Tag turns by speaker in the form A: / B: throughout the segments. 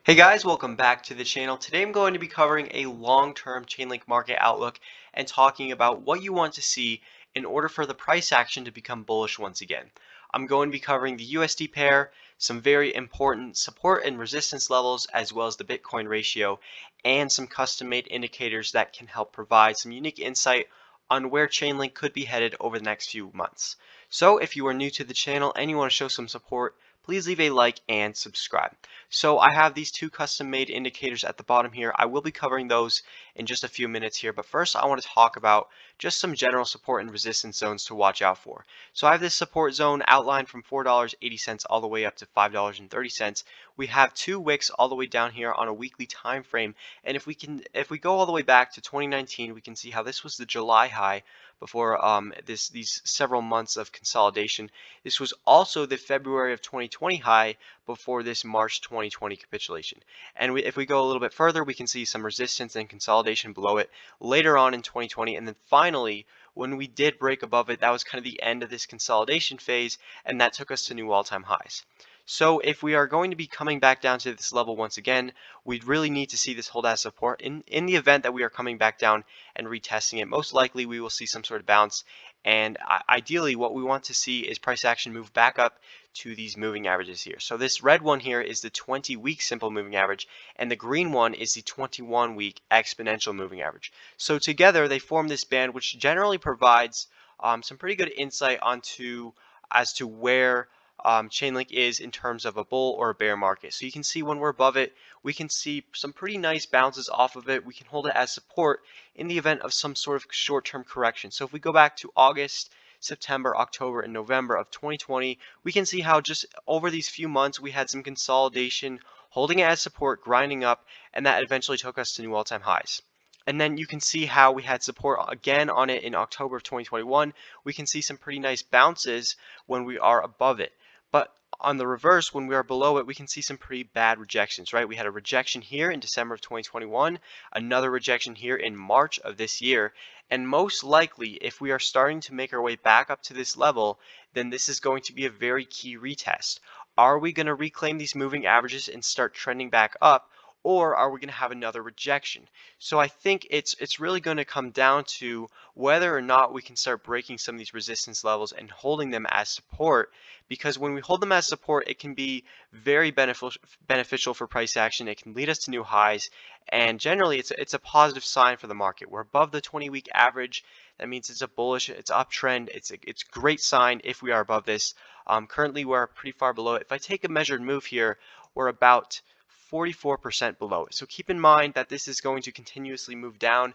A: Hey guys, welcome back to the channel. Today I'm going to be covering a long-term Chainlink market outlook and talking about what you want to see in order for the price action to become bullish once again. I'm going to be covering the USD pair, some very important support and resistance levels, as well as the Bitcoin ratio, and some custom-made indicators that can help provide some unique insight on where Chainlink could be headed over the next few months. So if you are new to the channel and you want to show some support, please leave a like and subscribe. So I have these two custom made indicators at the bottom here. I will be covering those in just a few minutes here, but first I want to talk about just some general support and resistance zones to watch out for. So I have this support zone outlined from $4.80 all the way up to $5.30. We have two wicks all the way down here on a weekly time frame, and if we go all the way back to 2019, we can see how this was the July high before these several months of consolidation. This was also the February of 2020 high before this March 2020 capitulation. And if we go a little bit further, we can see some resistance and consolidation below it later on in 2020. And then finally, when we did break above it, that was kind of the end of this consolidation phase, and that took us to new all-time highs. So if we are going to be coming back down to this level once again, we really need to see this hold as support. In the event that we are coming back down and retesting it, most likely we will see some sort of bounce. And ideally, what we want to see is price action move back up to these moving averages here. So this red one here is the 20-week simple moving average, and the green one is the 21-week exponential moving average. So together they form this band, which generally provides some pretty good insight as to where Chainlink is in terms of a bull or a bear market. So you can see when we're above it, we can see some pretty nice bounces off of it. We can hold it as support in the event of some sort of short-term correction. So if we go back to August, September, October, and November of 2020, we can see how just over these few months we had some consolidation, holding it as support, grinding up, and that eventually took us to new all-time highs. And then you can see how we had support again on it in October of 2021. We can see some pretty nice bounces when we are above it. But on the reverse, when we are below it, we can see some pretty bad rejections, right? We had a rejection here in December of 2021, another rejection here in March of this year, and most likely, if we are starting to make our way back up to this level, then this is going to be a very key retest. Are we going to reclaim these moving averages and start trending back up? Or are we going to have another rejection? So I think it's really going to come down to whether or not we can start breaking some of these resistance levels and holding them as support, because when we hold them as support, it can be very beneficial for price action. It can lead us to new highs, and generally it's a positive sign for the market. We're above the 20-week average. That means it's a bullish, it's uptrend. It's a great sign if we are above this. Currently we're pretty far below it. If I take a measured move here, we're about 44% below it. So keep in mind that this is going to continuously move down.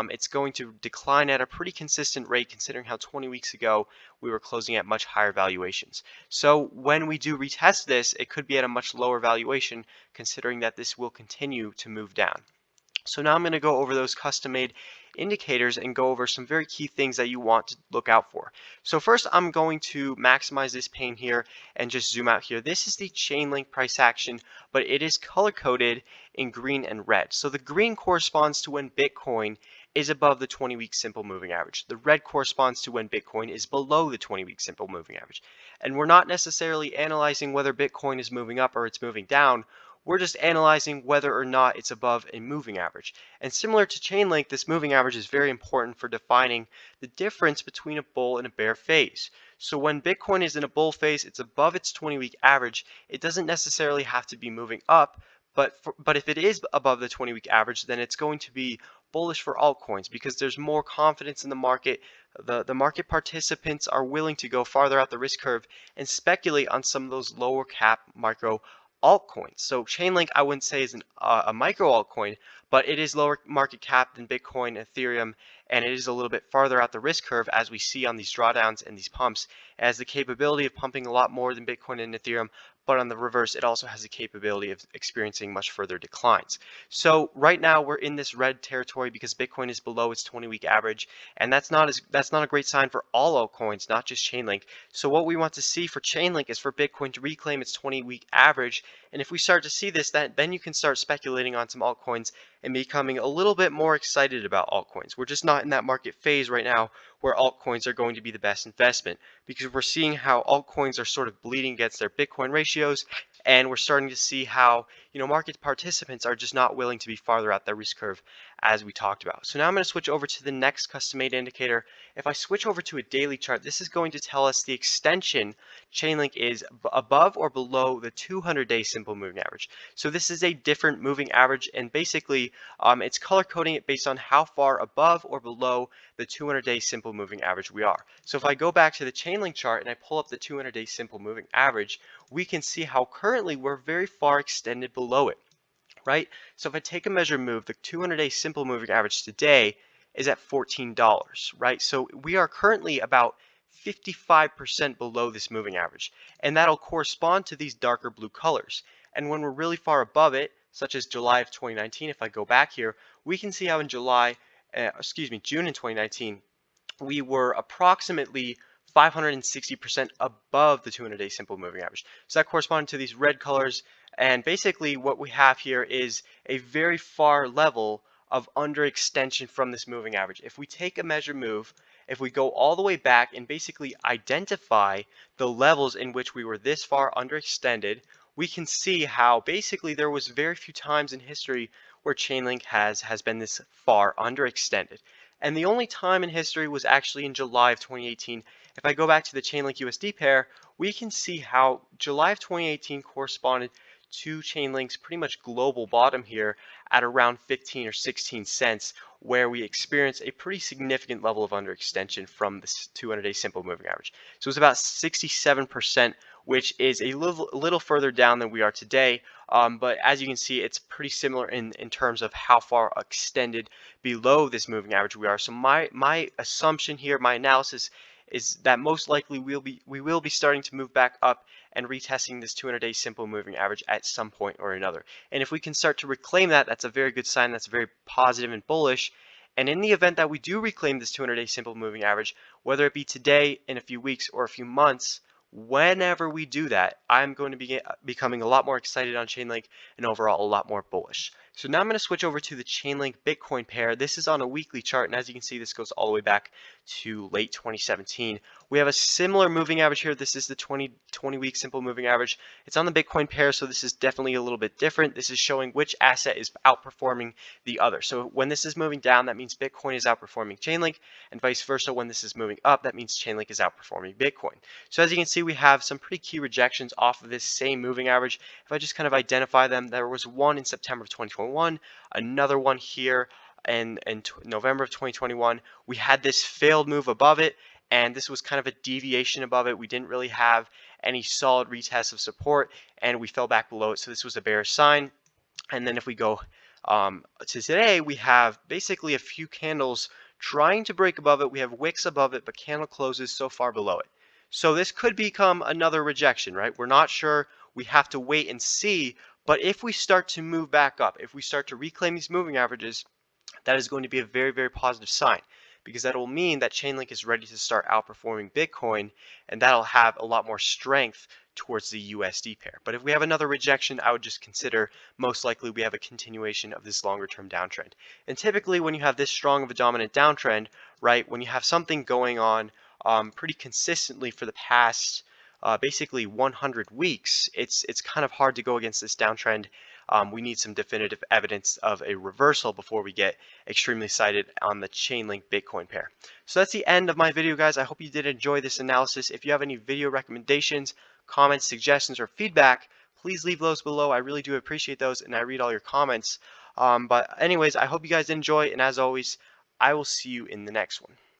A: It's going to decline at a pretty consistent rate considering how 20 weeks ago we were closing at much higher valuations. So when we do retest this, it could be at a much lower valuation considering that this will continue to move down. So now I'm going to go over those custom-made indicators and go over some very key things that you want to look out for. So first, I'm going to maximize this pane here and just zoom out here. This is the Chainlink price action, but it is color-coded in green and red. So the green corresponds to when Bitcoin is above the 20-week simple moving average. The red corresponds to when Bitcoin is below the 20-week simple moving average. And we're not necessarily analyzing whether Bitcoin is moving up or it's moving down. We're just analyzing whether or not it's above a moving average. And similar to Chainlink, this moving average is very important for defining the difference between a bull and a bear phase. So when Bitcoin is in a bull phase, it's above its 20-week average. It doesn't necessarily have to be moving up, but if it is above the 20-week average, then it's going to be bullish for altcoins because there's more confidence in the market. The market participants are willing to go farther out the risk curve and speculate on some of those lower cap micro altcoins. So Chainlink, I wouldn't say is a micro altcoin, but it is lower market cap than Bitcoin, Ethereum, and it is a little bit farther out the risk curve as we see on these drawdowns and these pumps. It has the capability of pumping a lot more than Bitcoin and Ethereum, but on the reverse, it also has the capability of experiencing much further declines. So right now we're in this red territory because Bitcoin is below its 20-week average, and that's not a great sign for all altcoins, not just Chainlink. So what we want to see for Chainlink is for Bitcoin to reclaim its 20-week average, and if we start to see this, then you can start speculating on some altcoins and becoming a little bit more excited about altcoins. We're just not in that market phase right now where altcoins are going to be the best investment, because we're seeing how altcoins are sort of bleeding against their Bitcoin ratios, And we're starting to see how, market participants are just not willing to be farther out the risk curve as we talked about. So now I'm going to switch over to the next custom made indicator. If I switch over to a daily chart, this is going to tell us the extension Chainlink is above or below the 200-day simple moving average. So this is a different moving average, and basically it's color coding it based on how far above or below the 200-day simple moving average we are. So if I go back to the Chainlink chart and I pull up the 200-day simple moving average, we can see how currently we're very far extended below it, right? So if I take a measure move, the 200-day simple moving average today is at $14, right? So we are currently about 55% below this moving average, and that'll correspond to these darker blue colors. And when we're really far above it, such as July of 2019, if I go back here, we can see how in June in 2019, we were approximately 560% above the 200-day simple moving average. So that corresponded to these red colors. And basically what we have here is a very far level of underextension from this moving average. If we take a measure move, if we go all the way back and basically identify the levels in which we were this far underextended, we can see how basically there was very few times in history where Chainlink has been this far underextended. And the only time in history was actually in July of 2018. If I go back to the Chainlink USD pair, we can see how July of 2018 corresponded to Chainlink's pretty much global bottom here at around 15 or 16 cents, where we experienced a pretty significant level of underextension from this 200-day simple moving average. So it was about 67%, which is a little further down than we are today. But as you can see, it's pretty similar in terms of how far extended below this moving average we are. So my assumption here, my analysis is that most likely we will be starting to move back up and retesting this 200-day simple moving average at some point or another. And if we can start to reclaim that, that's a very good sign. That's very positive and bullish. And in the event that we do reclaim this 200-day simple moving average, whether it be today, in a few weeks, or a few months, whenever we do that, I'm going to be becoming a lot more excited on Chainlink and overall a lot more bullish. So now I'm going to switch over to the Chainlink Bitcoin pair. This is on a weekly chart, and as you can see, this goes all the way back to late 2017. We have a similar moving average here. This is the 20-week simple moving average. It's on the Bitcoin pair, so this is definitely a little bit different. This is showing which asset is outperforming the other. So when this is moving down, that means Bitcoin is outperforming Chainlink, and vice versa. When this is moving up, that means Chainlink is outperforming Bitcoin. So as you can see, we have some pretty key rejections off of this same moving average. If I just kind of identify them, there was one in September of 2021, another one here in November of 2021. We had this failed move above it, and this was kind of a deviation above it. We didn't really have any solid retests of support, and we fell back below it. So this was a bearish sign. And then if we go to today, we have basically a few candles trying to break above it. We have wicks above it, but candle closes so far below it. So this could become another rejection, right? We're not sure. We have to wait and see. But if we start to move back up, if we start to reclaim these moving averages, that is going to be a very, very positive sign, because that will mean that Chainlink is ready to start outperforming Bitcoin, and that'll have a lot more strength towards the USD pair. But if we have another rejection, I would just consider most likely we have a continuation of this longer term downtrend. And typically when you have this strong of a dominant downtrend, right, when you have something going on pretty consistently for the past basically 100 weeks, it's kind of hard to go against this downtrend. We need some definitive evidence of a reversal before we get extremely excited on the Chainlink Bitcoin pair. So that's the end of my video, guys. I hope you did enjoy this analysis. If you have any video recommendations, comments, suggestions, or feedback, please leave those below. I really do appreciate those, and I read all your comments. But anyways, I hope you guys enjoy, and as always, I will see you in the next one.